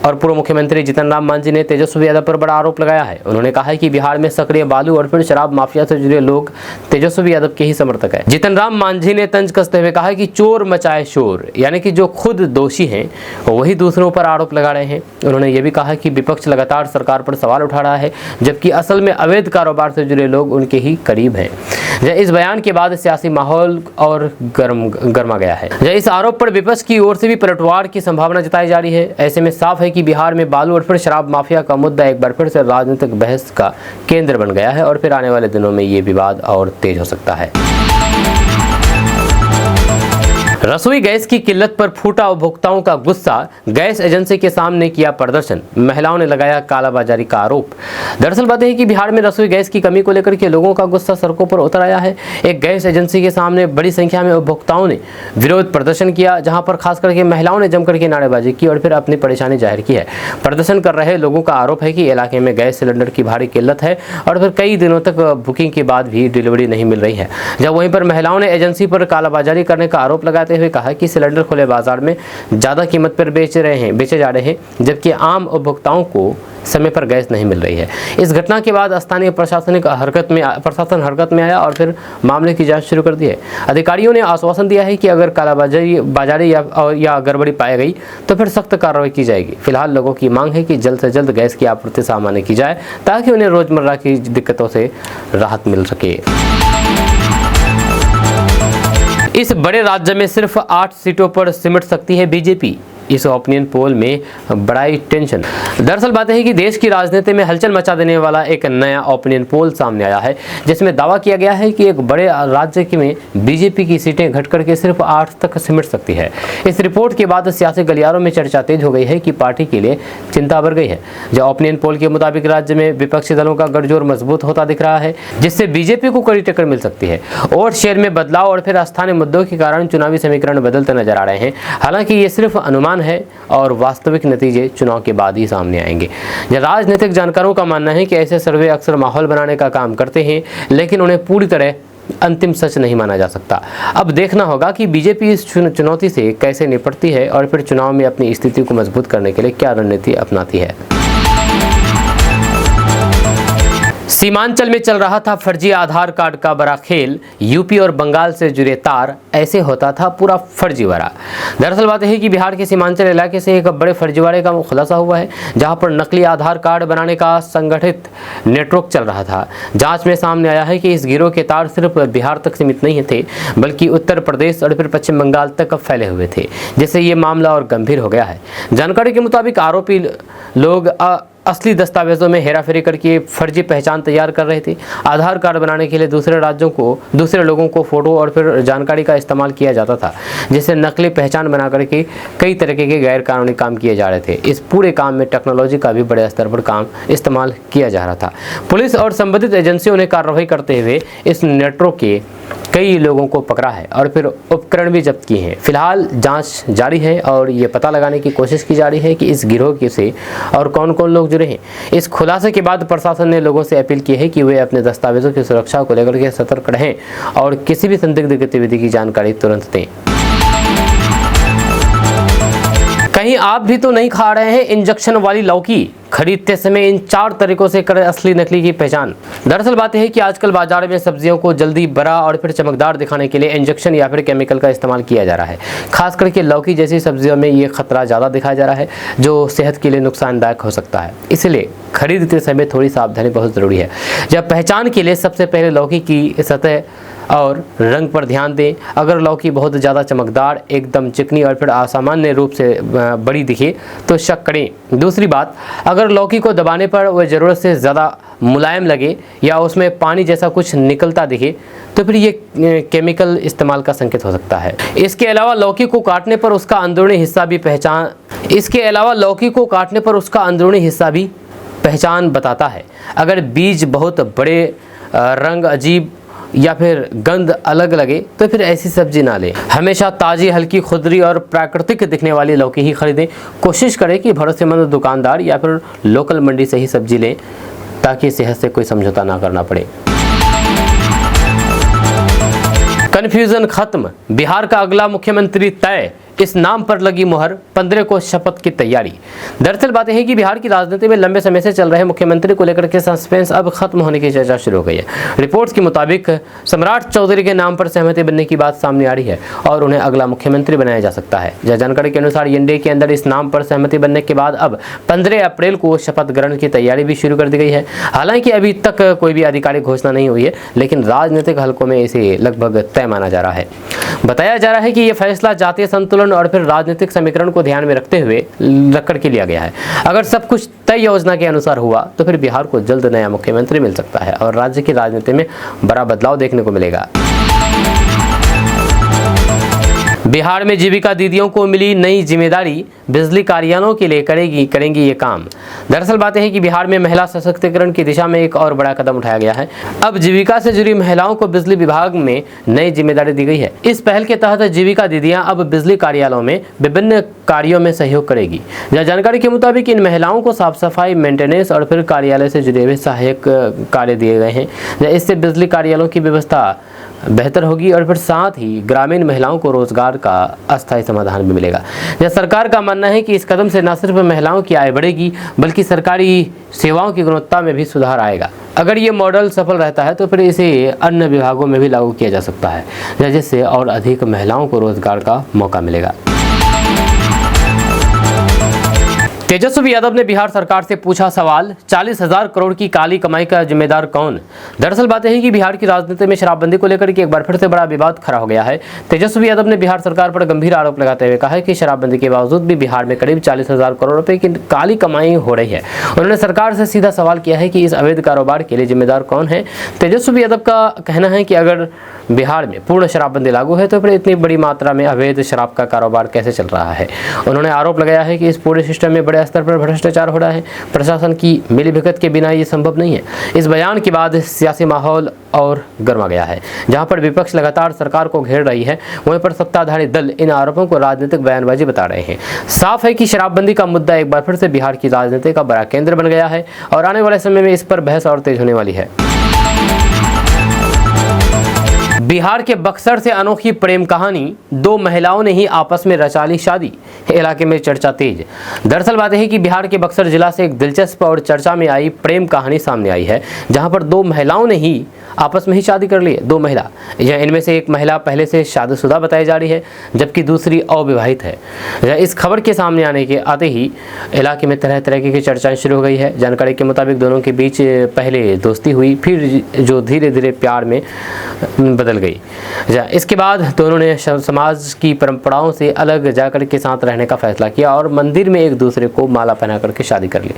और पूर्व मुख्यमंत्री जीतन राम मांझी ने तेजस्वी यादव पर बड़ा आरोप लगाया है। उन्होंने कहा है कि बिहार में सक्रिय बालू और फिर शराब माफिया से जुड़े लोग तेजस्वी यादव के ही समर्थक है। जीतन राम मांझी ने तंज कसते हुए कहा कि चोर मचाए शोर, यानी कि जो खुद दोषी हैं वही दूसरों पर आरोप लगा रहे हैं। उन्होंने ये भी कहा कि विपक्ष लगातार सरकार पर सवाल उठा रहा है, जबकि असल में अवैध कारोबार से जुड़े लोग उनके ही करीब हैं। इस बयान के बाद सियासी माहौल और गर्मा गया है। इस आरोप पर विपक्ष की ओर से भी पलटवार की संभावना जताई जा रही है। ऐसे में साफ है कि बिहार में बालू और फिर शराब माफिया का मुद्दा एक बार फिर से राजनीतिक बहस का केंद्र बन गया है और फिर आने वाले दिनों में ये विवाद और तेज हो सकता है। रसोई गैस की किल्लत पर फूटा उपभोक्ताओं का गुस्सा, गैस एजेंसी के सामने किया प्रदर्शन, महिलाओं ने लगाया कालाबाजारी का आरोप। दरअसल बात है कि बिहार में रसोई गैस की कमी को लेकर के लोगों का गुस्सा सड़कों पर उतर आया है। एक गैस एजेंसी के सामने बड़ी संख्या में उपभोक्ताओं ने विरोध प्रदर्शन किया, जहां पर खास करके महिलाओं ने जमकर के नारेबाजी की और फिर अपनी परेशानी जाहिर की है। प्रदर्शन कर रहे लोगों का आरोप है कि इलाके में गैस सिलेंडर की भारी किल्लत है और फिर कई दिनों तक बुकिंग के बाद भी डिलीवरी नहीं मिल रही है। जब वहीं पर महिलाओं ने एजेंसी पर कालाबाजारी करने का आरोप लगाते हुए कहा कि सिलेंडर खुले बाजार में ज्यादा कीमत पर बेचे जा रहे हैं, जबकि आम उपभोक्ताओं को समय पर गैस नहीं मिल रही है। इस घटना के बाद स्थानीय प्रशासन हरकत में आया और फिर मामले की जांच शुरू कर दी है। अधिकारियों ने आश्वासन दिया है कि अगर कालाबाजारी या गड़बड़ी पाई गई तो फिर सख्त कार्रवाई की जाएगी। फिलहाल लोगों की मांग है कि जल्द से जल्द गैस की आपूर्ति सामान्य की जाए ताकि उन्हें रोजमर्रा की दिक्कतों से राहत मिल सके। इस बड़े राज्य में सिर्फ 8 सीटों पर सिमट सकती है बीजेपी, इस ओपिनियन पोल में बड़ी टेंशन। दरअसल बात है कि देश की राजनीति में हलचल मचा देने वाला एक नया ओपिनियन पोल सामने आया है, जिसमें दावा किया गया है कि एक बड़े राज्य में बीजेपी की सीटें घट करके सिर्फ 8 तक सिमट सकती है। इस रिपोर्ट के बाद सियासी गलियारों में चर्चा तेज हो गई है कि पार्टी के लिए चिंता बढ़ गई है। जो ओपिनियन पोल के मुताबिक राज्य में विपक्षी दलों का गठजोड़ मजबूत होता दिख रहा है, जिससे बीजेपी को कड़ी टक्कर मिल सकती है। वोट शेयर में बदलाव और फिर स्थानीय मुद्दों के कारण चुनावी समीकरण बदलते नजर आ रहे हैं। हालांकि ये सिर्फ अनुमान है और वास्तविक नतीजे चुनाव के बाद ही सामने आएंगे। राजनीतिक जानकारों का मानना है कि ऐसे सर्वे अक्सर माहौल बनाने का काम करते हैं, लेकिन उन्हें पूरी तरह अंतिम सच नहीं माना जा सकता। अब देखना होगा कि बीजेपी इस चुनौती से कैसे निपटती है और फिर चुनाव में अपनी स्थिति को मजबूत करने के लिए क्या रणनीति अपनाती है। सीमांचल में चल रहा था फर्जी आधार कार्ड का बड़ा खेल, यूपी और बंगाल से जुड़े तार, ऐसे होता था पूरा फर्जीवाड़ा। दरअसल बात है कि बिहार के सीमांचल इलाके से एक बड़े फर्जीवाड़े का खुलासा हुआ है, जहां पर नकली आधार कार्ड बनाने का संगठित नेटवर्क चल रहा था। जांच में सामने आया है कि इस गिरोह के तार सिर्फ बिहार तक सीमित नहीं थे, बल्कि उत्तर प्रदेश और फिर पश्चिम बंगाल तक फैले हुए थे, जिससे ये मामला और गंभीर हो गया है। जानकारी के मुताबिक आरोपी लोग असली दस्तावेजों में हेराफेरी करके फर्जी पहचान तैयार कर रहे थे। आधार कार्ड बनाने के लिए दूसरे लोगों को फोटो और फिर जानकारी का इस्तेमाल किया जाता था, जिससे नकली पहचान बना करके कई तरीके के गैर कानूनी काम किए जा रहे थे। इस पूरे काम में टेक्नोलॉजी का भी बड़े स्तर पर काम इस्तेमाल किया जा रहा था। पुलिस और संबंधित एजेंसियों ने कार्रवाई करते हुए इस नेटवर्क के कई लोगों को पकड़ा है और फिर उपकरण भी जब्त किए हैं। फिलहाल जांच जारी है और ये पता लगाने की कोशिश की जा रही है कि इस गिरोह से और कौन कौन लोग जुड़े हैं। इस खुलासे के बाद प्रशासन ने लोगों से अपील की है कि वे अपने दस्तावेजों की सुरक्षा को लेकर के सतर्क रहें और किसी भी संदिग्ध गतिविधि की जानकारी तुरंत दें। कहीं आप भी तो नहीं खा रहे हैं इंजेक्शन वाली लौकी? खरीदते समय इन 4 तरीकों से करें असली नकली की पहचान। दरअसल बात यह है कि आजकल बाजार में सब्जियों को जल्दी बड़ा और फिर चमकदार दिखाने के लिए इंजेक्शन या फिर केमिकल का इस्तेमाल किया जा रहा है। खास करके लौकी जैसी सब्जियों में ये खतरा ज़्यादा दिखाया जा रहा है, जो सेहत के लिए नुकसानदायक हो सकता है। इसलिए खरीदते समय थोड़ी सावधानी बहुत ज़रूरी है। जब पहचान के लिए सबसे पहले लौकी की सतह और रंग पर ध्यान दें। अगर लौकी बहुत ज़्यादा चमकदार, एकदम चिकनी और फिर असामान्य रूप से बड़ी दिखे तो शक करें। दूसरी बात, अगर लौकी को दबाने पर वह ज़रूरत से ज़्यादा मुलायम लगे या उसमें पानी जैसा कुछ निकलता दिखे तो फिर ये केमिकल इस्तेमाल का संकेत हो सकता है। इसके अलावा लौकी को काटने पर उसका अंदरूनी हिस्सा भी पहचान बताता है। अगर बीज बहुत बड़े, रंग अजीब या फिर गंध अलग लगे तो फिर ऐसी सब्जी ना लें। हमेशा ताज़ी, हल्की, खुदरी और प्राकृतिक दिखने वाली लौकी ही खरीदें। कोशिश करें कि भरोसेमंद दुकानदार या फिर लोकल मंडी से ही सब्जी लें ताकि सेहत से कोई समझौता ना करना पड़े। कन्फ्यूजन खत्म, बिहार का अगला मुख्यमंत्री तय, इस नाम पर लगी मुहर, 15 को शपथ की तैयारी। दरअसल बात यह है कि बिहार की राजनीति में लंबे समय से चल रहे मुख्यमंत्री को लेकर के सस्पेंस अब खत्म होने की चर्चा शुरू हो गई है। रिपोर्ट्स के मुताबिक सम्राट चौधरी के नाम पर सहमति बनने की बात सामने आ रही है और उन्हें अगला मुख्यमंत्री बनाया जा सकता है। जानकारी के अनुसार एनडीए के अंदर इस नाम पर सहमति बनने के बाद अब 15 अप्रैल को शपथ ग्रहण की तैयारी भी शुरू कर दी गई है। हालांकि अभी तक कोई भी आधिकारिक घोषणा नहीं हुई है, लेकिन राजनीतिक हलकों में इसे लगभग तय माना जा रहा है। बताया जा रहा है कि यह फैसला जातीय संतुलन और फिर राजनीतिक समीकरण को ध्यान में रखते हुए रखकर के लिया गया है। अगर सब कुछ तय योजना के अनुसार हुआ तो फिर बिहार को जल्द नया मुख्यमंत्री मिल सकता है और राज्य की राजनीति में बड़ा बदलाव देखने को मिलेगा। बिहार में जीविका दीदियों को मिली नई जिम्मेदारी, बिजली कार्यालयों के लिए करेंगी ये काम। दरअसल बात है कि बिहार में महिला सशक्तिकरण की दिशा में एक और बड़ा कदम उठाया गया है। अब जीविका से जुड़ी महिलाओं को बिजली विभाग में नई जिम्मेदारी दी गई है। इस पहल के तहत जीविका दीदियां अब बिजली कार्यालयों में विभिन्न कार्यों में सहयोग करेगी। जानकारी के मुताबिक इन महिलाओं को साफ सफाई, मेंटेनेंस और फिर कार्यालय से जुड़े हुए सहायक कार्य दिए गए हैं। इससे बिजली कार्यालयों की व्यवस्था बेहतर होगी और फिर साथ ही ग्रामीण महिलाओं को रोजगार का अस्थायी समाधान भी मिलेगा। सरकार का मानना है कि इस कदम से न सिर्फ महिलाओं की आय बढ़ेगी बल्कि सरकारी सेवाओं की गुणवत्ता में भी सुधार आएगा। अगर ये मॉडल सफल रहता है तो फिर इसे अन्य विभागों में भी लागू किया जा सकता है, जिससे और अधिक महिलाओं को रोजगार का मौका मिलेगा। तेजस्वी यादव ने बिहार सरकार से पूछा सवाल, 40,000 करोड़ की काली कमाई का जिम्मेदार कौन? दरअसल बात यह है कि बिहार की राजनीति में शराबबंदी को लेकर के एक बार फिर से बड़ा विवाद खड़ा हो गया है। तेजस्वी यादव ने बिहार सरकार पर गंभीर आरोप लगाते हुए कहा है कि शराबबंदी के बावजूद भी बिहार में करीब 40,000 करोड़ रुपए की काली कमाई हो रही है। उन्होंने सरकार से सीधा सवाल किया है कि इस अवैध कारोबार के लिए जिम्मेदार कौन है। तेजस्वी यादव का कहना है कि अगर बिहार में पूर्ण शराबबंदी लागू है तो फिर इतनी बड़ी मात्रा में अवैध शराब का कारोबार कैसे चल रहा है। उन्होंने आरोप लगाया है कि इस पूरे सिस्टम में बड़े स्तर पर भ्रष्टाचार हो रहा है। प्रशासन की मिलीभगत के बिना ये संभव नहीं है। इस बयान के बाद सियासी माहौल और गर्मा गया है। जहां पर विपक्ष लगातार सरकार को घेर रही है, वहीं पर सत्ताधारी दल इन आरोपों को राजनीतिक बयानबाजी बता रहे हैं। साफ है कि शराबबंदी का मुद्दा एक बार फिर से बिहार की राजनीति का बड़ा केंद्र बन गया है और आने वाले समय में इस पर बहस और तेज होने वाली है। बिहार के बक्सर से अनोखी प्रेम कहानी, 2 महिलाओं ने ही आपस में रचा ली शादी, इलाके में चर्चा तेज। दरअसल बात है कि बिहार के बक्सर जिला से एक दिलचस्प और चर्चा में आई प्रेम कहानी सामने आई है, जहां पर 2 महिलाओं ने ही आपस में ही शादी कर ली है। 2 महिला, इनमें से एक महिला पहले से शादीशुदा बताई जा रही है जबकि दूसरी अविवाहित है। इस खबर के सामने आते ही इलाके में तरह तरह की चर्चाएं शुरू हो गई है। जानकारी के मुताबिक दोनों के बीच पहले दोस्ती हुई, फिर जो धीरे धीरे प्यार में बदल गई। इसके बाद दोनों ने समाज की परंपराओं से अलग जाकर के साथ रहने का फैसला किया और मंदिर में एक दूसरे को माला पहना करके शादी कर ली।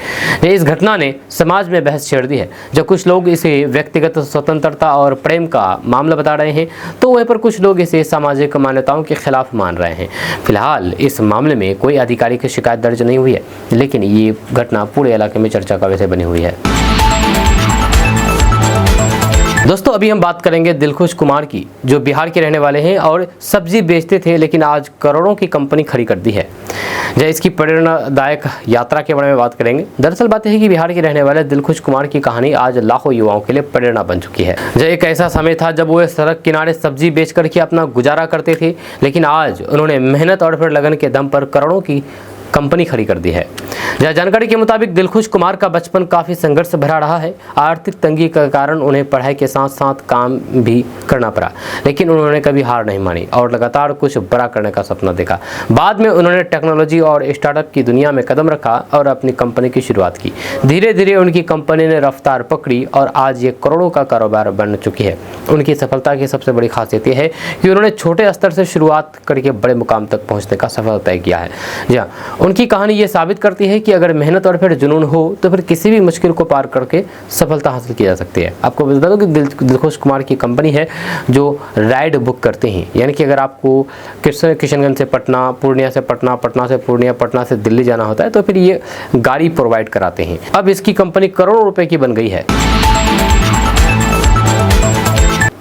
इस घटना ने समाज में बहस छेड़ दी है। जब कुछ लोग इसे व्यक्तिगत स्वतंत्रता और प्रेम का मामला बता रहे हैं तो वहीं पर कुछ लोग इसे सामाजिक मान्यताओं के खिलाफ मान रहे हैं। फिलहाल इस मामले में कोई आधिकारिक शिकायत दर्ज नहीं हुई है, लेकिन ये घटना पूरे इलाके में चर्चा का विषय बनी हुई है। दोस्तों अभी हम बात करेंगे दिलखुश कुमार की, जो बिहार के रहने वाले हैं और सब्जी बेचते थे लेकिन आज करोड़ों की कंपनी खड़ी कर दी है। इसकी प्रेरणादायक यात्रा के बारे में बात करेंगे। दरअसल बात है कि बिहार के रहने वाले दिलखुश कुमार की कहानी आज लाखों युवाओं के लिए प्रेरणा बन चुकी है। एक ऐसा समय था जब वो सड़क किनारे सब्जी बेच करके अपना गुजारा करते थे, लेकिन आज उन्होंने मेहनत और फिर लगन के दम पर करोड़ों की कंपनी खड़ी कर दी है। जहाँ जानकारी के मुताबिक दिलखुश कुमार का बचपन काफ़ी संघर्ष भरा रहा है। आर्थिक तंगी के कारण उन्हें पढ़ाई के साथ साथ काम भी करना पड़ा, लेकिन उन्होंने कभी हार नहीं मानी और लगातार कुछ बड़ा करने का सपना देखा। बाद में उन्होंने टेक्नोलॉजी और स्टार्टअप की दुनिया में कदम रखा और अपनी कंपनी की शुरुआत की। धीरे धीरे उनकी कंपनी ने रफ्तार पकड़ी और आज ये करोड़ों का कारोबार बन चुकी है। उनकी सफलता की सबसे बड़ी खासियत यह है कि उन्होंने छोटे स्तर से शुरुआत करके बड़े मुकाम तक पहुंचने का सफल तय किया है। जी हाँ, उनकी कहानी ये साबित करती है कि अगर मेहनत और फिर जुनून हो तो फिर किसी भी मुश्किल को पार करके सफलता हासिल की जा सकती है। आपको बता दो कि दिलखुश कुमार की कंपनी है जो राइड बुक करते हैं, यानी कि अगर आपको किशनगंज से पटना, पूर्णिया से पटना, पटना से पूर्णिया, पटना से दिल्ली जाना होता है तो फिर ये गाड़ी प्रोवाइड कराते हैं। अब इसकी कंपनी करोड़ों रुपए की बन गई है।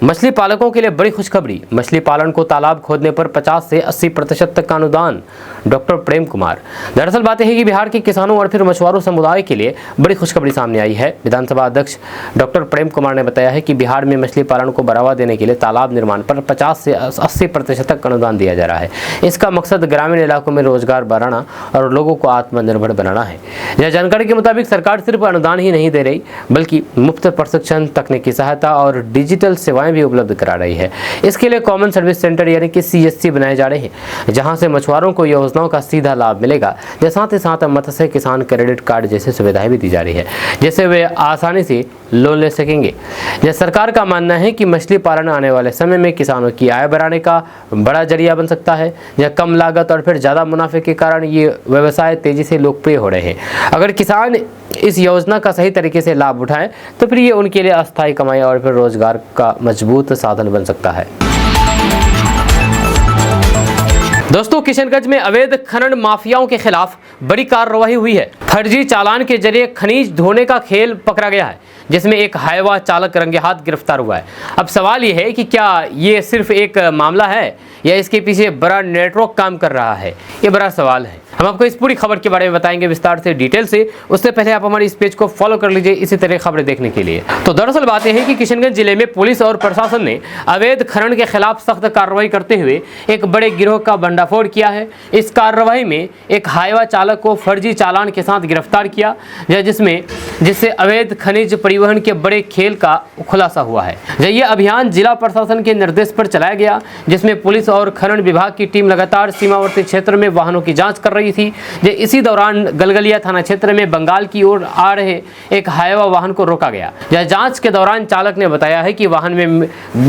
मछली पालकों के लिए बड़ी खुशखबरी। मछली पालन को तालाब खोदने पर 50 से 80% तक का अनुदान। डॉक्टर प्रेम कुमार। दरअसल बात है कि बिहार के किसानों और फिर मछुआरों समुदाय के लिए बड़ी खुशखबरी सामने आई है। विधानसभा अध्यक्ष डॉक्टर प्रेम कुमार ने बताया है कि बिहार में मछली पालन को बढ़ावा देने के लिए तालाब निर्माण पर 50 से 80% तक अनुदान दिया जा रहा है। इसका मकसद ग्रामीण इलाकों में रोजगार बढ़ाना और लोगों को आत्मनिर्भर बनाना है। यह जानकारी के मुताबिक सरकार सिर्फ अनुदान ही नहीं दे रही, बल्कि मुफ्त प्रशिक्षण, तकनीकी सहायता और डिजिटल सेवाएं भी उपलब्ध करा रही है। इसके लिए कॉमन सर्विस सेंटर यानी कि CSC बनाए जा रहे हैं, जहां से मछुआरों को योजनाओं का सीधा लाभ मिलेगा। साथ ही साथ मत्स्य किसान क्रेडिट कार्ड जैसी सुविधाएं भी दी जा रही है, जिससे वे आसानी से लोन ले सकेंगे। यह सरकार का मानना है कि मछली पालन आने वाले समय में किसानों की आय बढ़ाने का बड़ा जरिया बन सकता है। यह कम लागत और फिर ज़्यादा मुनाफे के कारण ये व्यवसाय तेजी से लोकप्रिय हो रहे हैं। अगर किसान इस योजना का सही तरीके से लाभ उठाएं तो फिर ये उनके लिए अस्थायी कमाई और फिर रोजगार का मजबूत साधन बन सकता है। दोस्तों, किशनगंज में अवैध खनन माफियाओं के खिलाफ बड़ी कार्रवाई हुई है। फर्जी चालान के जरिए खनिज ढोने का खेल पकड़ा गया है, जिसमें एक हाईवा चालक रंगे हाथ गिरफ्तार हुआ है। अब सवाल ये है कि क्या ये सिर्फ एक मामला है या इसके पीछे बड़ा नेटवर्क काम कर रहा है? ये बड़ा सवाल है। हम आपको इस पूरी खबर के बारे में बताएंगे विस्तार से, डिटेल से। उससे पहले आप हमारे इस पेज को फॉलो कर लीजिए इसी तरह खबरें देखने के लिए। तो दरअसल बात यह है कि किशनगंज जिले में पुलिस और प्रशासन ने अवैध खनन के खिलाफ सख्त कार्रवाई करते हुए एक बड़े गिरोह का भंडाफोड़ किया है। इस कार्रवाई में एक हाईवा चालक को फर्जी चालान के साथ गिरफ्तार किया, जिससे अवैध खनिज परिवहन के बड़े खेल का खुलासा हुआ है। यह अभियान जिला प्रशासन के निर्देश पर चलाया गया, जिसमें पुलिस और खनन विभाग की टीम लगातार सीमावर्ती क्षेत्र में वाहनों की जांच कर रही थी। इसी दौरान गलगलिया थाना क्षेत्र में बंगाल की ओर आ रहे एक हाईवा वाहन को रोका गया। जांच के दौरान चालक ने बताया है कि वाहन में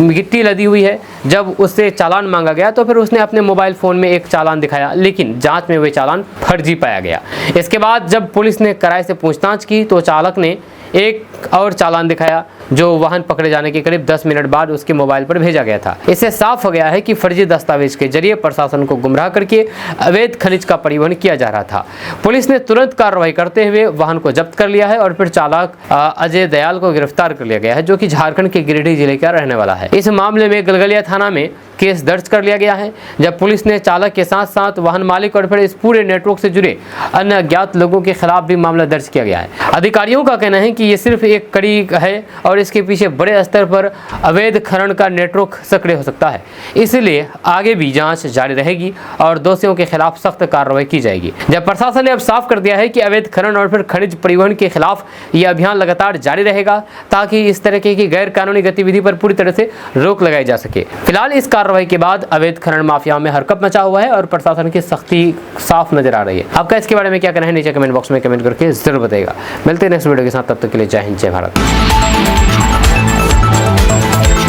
गिट्टी लदी हुई है। जब उससे चालान मांगा गया तो फिर उसने अपने मोबाइल फोन में एक चालान दिखाया, लेकिन जांच में वह चालान फर्जी पाया गया। इसके बाद जब पुलिस ने किराए से पूछताछ की तो चालक ने एक और चालान दिखाया, जो वाहन पकड़े जाने के करीब 10 मिनट बाद उसके मोबाइल पर भेजा गया था। इससे साफ हो गया है कि फर्जी दस्तावेज के जरिए प्रशासन को गुमराह करके अवैध खनिज का परिवहन किया जा रहा था। पुलिस ने तुरंत कार्रवाई करते हुए वाहन को जब्त कर लिया है और फिर चालक अजय दयाल को गिरफ्तार कर लिया गया है, जो कि झारखंड के गिरिडीह जिले का रहने वाला है। इस मामले में गलगलिया थाना में केस दर्ज कर लिया गया है, जब पुलिस ने चालक के साथ साथ वाहन मालिक और फिर इस पूरे नेटवर्क से जुड़े अन्य अज्ञात लोगों के खिलाफ भी मामला दर्ज किया गया है। अधिकारियों का कहना है कि ये सिर्फ एक कड़ी है और इसके पीछे बड़े स्तर पर अवैध खनन का नेटवर्क सक्रिय हो सकता है। इसलिए आगे भी जांच जारी रहेगी और दोषियों के खिलाफ सख्त कार्रवाई की जाएगी। जब प्रशासन ने अब साफ कर दिया है कि अवैध खनन और फिर खनिज परिवहन के खिलाफ यह अभियान लगातार जारी रहेगा, ताकि इस तरह की गैर कानूनी गतिविधि पर पूरी तरह से रोक लगाई जा सके। फिलहाल इस कार्रवाई के बाद अवैध खनन माफियाओं में हरकत मचा हुआ है और प्रशासन की सख्ती साफ नजर आ रही है। आपका इसके बारे में क्या कहना है नीचे कमेंट बॉक्स में कमेंट करके जरूर बताइएगा। मिलते हैं नेक्स्ट वीडियो के साथ, तब तक के लिए जय हिंद जय भारत।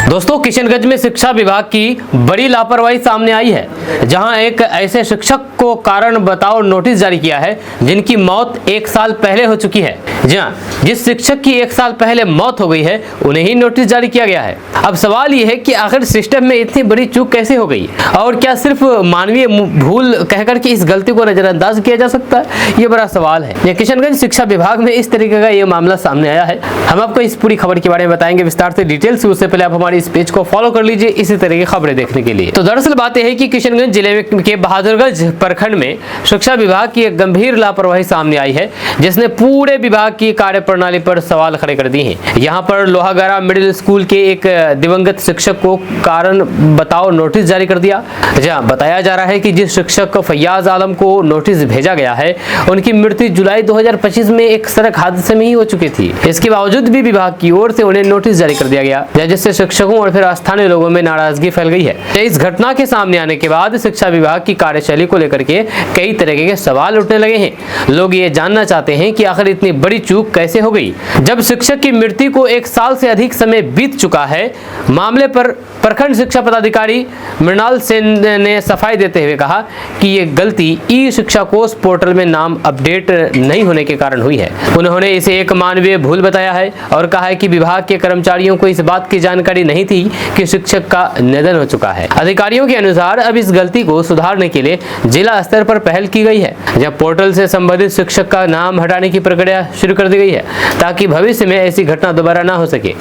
दोस्तों, किशनगंज में शिक्षा विभाग की बड़ी लापरवाही सामने आई है, जहां एक ऐसे शिक्षक को कारण बताओ नोटिस जारी किया है जिनकी मौत 1 साल पहले हो चुकी है। जी हां, जिस शिक्षक की 1 साल पहले मौत हो गई है उन्हें ही नोटिस जारी किया गया है। अब सवाल यह है कि आखिर सिस्टम में इतनी बड़ी चूक कैसे हो गई, और क्या सिर्फ मानवीय भूल कहकर के इस गलती को नजरअंदाज किया जा सकता है? ये बड़ा सवाल है। ये किशनगंज शिक्षा विभाग में इस तरीके का ये मामला सामने आया है। हम आपको इस पूरी खबर के बारे में बताएंगे विस्तार से, डिटेल से। उससे पहले आप हमारी इस पेज को फॉलो कर लीजिए इसी तरह की खबरें देखने के लिए। तो दरअसल बात यह है कि किशनगंज जिले के बहादुरगंज प्रखंड में शिक्षा विभाग की एक गंभीर लापरवाही सामने आई है, जिसने पूरे विभाग की कार्यप्रणाली पर सवाल खड़े कर दिए हैं। यहाँ पर लोहागड़ा मिडिल स्कूल के एक दिवंगत शिक्षक को कारण बताओ नोटिस जारी कर दिया। जहाँ बताया जा रहा है कि जिस शिक्षक फैयाज आलम को नोटिस भेजा गया है, उनकी मृत्यु जुलाई 2025 में एक सड़क हादसे में ही हो चुकी थी। इसके बावजूद भी विभाग की ओर से उन्हें नोटिस जारी कर दिया गया, जिससे शिक्षकों और फिर स्थानीय लोगों में नाराजगी फैल गई है। इस घटना के सामने आने के बाद शिक्षा विभाग की कार्यशैली को लेकर के कई तरह के सवाल उठने लगे हैं। लोग ये जानना चाहते हैं कि आखिर इतनी बड़ी चूक कैसे हो गई, जब शिक्षक की मृत्यु को 1 साल से अधिक समय बीत चुका है। मामले पर प्रखंड शिक्षा पदाधिकारी मृणाल सेन ने सफाई देते हुए कहा कि ये गलती ई शिक्षा कोष पोर्टल में नाम अपडेट नहीं होने के कारण हुई है। उन्होंने इसे एक मानवीय भूल बताया है और कहा है कि विभाग के कर्मचारियों को इस बात की जानकारी नहीं थी कि शिक्षक का निधन हो चुका है। अधिकारियों के अनुसार अब इस गलती को सुधारने के लिए जिला स्तर पर पहल की गई है, जब पोर्टल से संबंधित शिक्षक का नाम हटाने की प्रक्रिया शुरू कर दी गई है, ताकि भविष्य में ऐसी घटना दोबारा ना हो सके।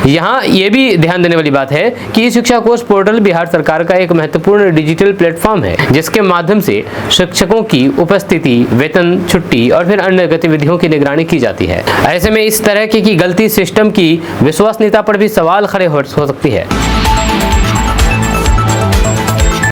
यहाँ ये भी ध्यान देने वाली बात है कि शिक्षा कोष पोर्टल बिहार सरकार का एक महत्वपूर्ण डिजिटल प्लेटफॉर्म है, जिसके माध्यम से शिक्षकों की उपस्थिति, वेतन, छुट्टी और फिर अन्य गतिविधियों की निगरानी की जाती है। ऐसे में इस तरह की गलती सिस्टम की विश्वसनीयता पर भी सवाल खड़े हो सकती है।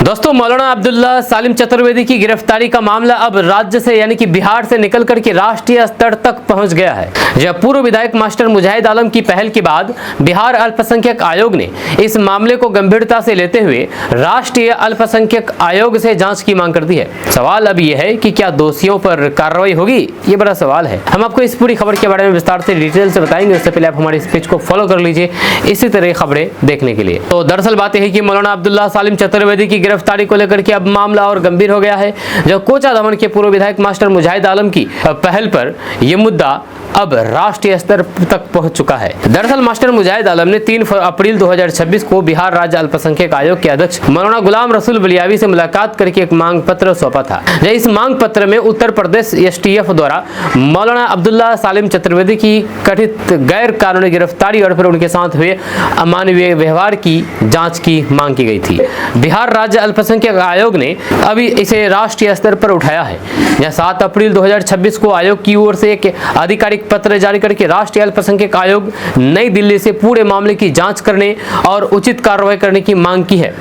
दोस्तों, मौलाना अब्दुल्ला सालिम चतुर्वेदी की गिरफ्तारी का मामला अब राज्य से यानी कि बिहार से निकल करके राष्ट्रीय स्तर तक पहुंच गया है। जब पूर्व विधायक मास्टर मुजाहिद आलम की पहल के बाद बिहार अल्पसंख्यक आयोग ने इस मामले को गंभीरता से लेते हुए राष्ट्रीय अल्पसंख्यक आयोग से जांच की मांग कर दी है। सवाल अब यह है कि क्या दोषियों पर कार्रवाई होगी, ये बड़ा सवाल है। हम आपको इस पूरी खबर के बारे में विस्तार से डिटेल से बताएंगे। उससे पहले आप हमारे इस पेज को फॉलो कर लीजिए इसी तरह की खबरें देखने के लिए। तो दरअसल बात यह है कि मौलाना अब्दुल्ला सालिम चतुर्वेदी की गिरफ्तारी को लेकर के अब मामला और गंभीर हो गया है। जब कोचा दमन के पूर्व विधायक मास्टर मुजाहिद आलम की पहल पर यह मुद्दा अब राष्ट्रीय स्तर तक पहुंच चुका है। दरअसल मास्टर मुजाहिद आलम ने 3 अप्रैल 2026 को बिहार राज्य अल्पसंख्यक आयोग के अध्यक्ष मौलाना गुलाम रसूल बलियावी से मुलाकात करके एक मांग पत्र सौंपा था। इस मांग पत्र में उत्तर प्रदेश STF द्वारा मौलाना अब्दुल्ला सालिम चतुर्वेदी की कथित गैर कानूनी गिरफ्तारी और फिर उनके साथ हुए अमानवीय व्यवहार की जांच की मांग की गई थी। बिहार राज्य अल्पसंख्यक आयोग ने अभी इसे राष्ट्रीय स्तर पर उठाया है। 7 अप्रैल 2026 को आयोग की ओर से एक आधिकारिक पत्र जारी करके राष्ट्रीय अल्पसंख्यक आयोग नई दिल्ली से पूरे मामले की जांच करने और उचित कार्रवाई करने की मांग की है।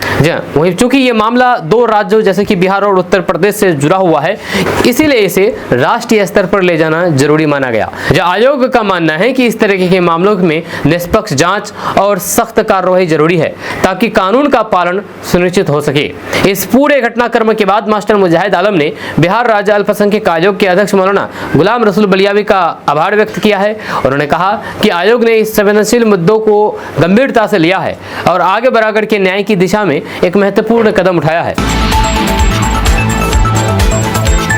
वहीं चूंकि ये मामला 2 राज्यों जैसे कि बिहार और उत्तर प्रदेश से जुड़ा हुआ है, इसीलिए इसे राष्ट्रीय स्तर पर ले जाना जरूरी माना गया। आयोग का मानना है कि इस तरह के मामलों में निष्पक्ष जांच और सख्त कार्रवाई जरूरी है, ताकि कानून का पालन सुनिश्चित हो सके। इस पूरे घटनाक्रम के बाद मास्टर मुजाहिद आलम ने बिहार राज्य अल्पसंख्यक आयोग के अध्यक्ष मौलाना गुलाम रसूल बलियावी का आभार व्यक्त किया है। उन्होंने कहा कि आयोग ने इस संवेदनशील मुद्दों को गंभीरता से लिया है और आगे बढ़ाकर के न्याय की दिशा में एक महत्वपूर्ण कदम उठाया है।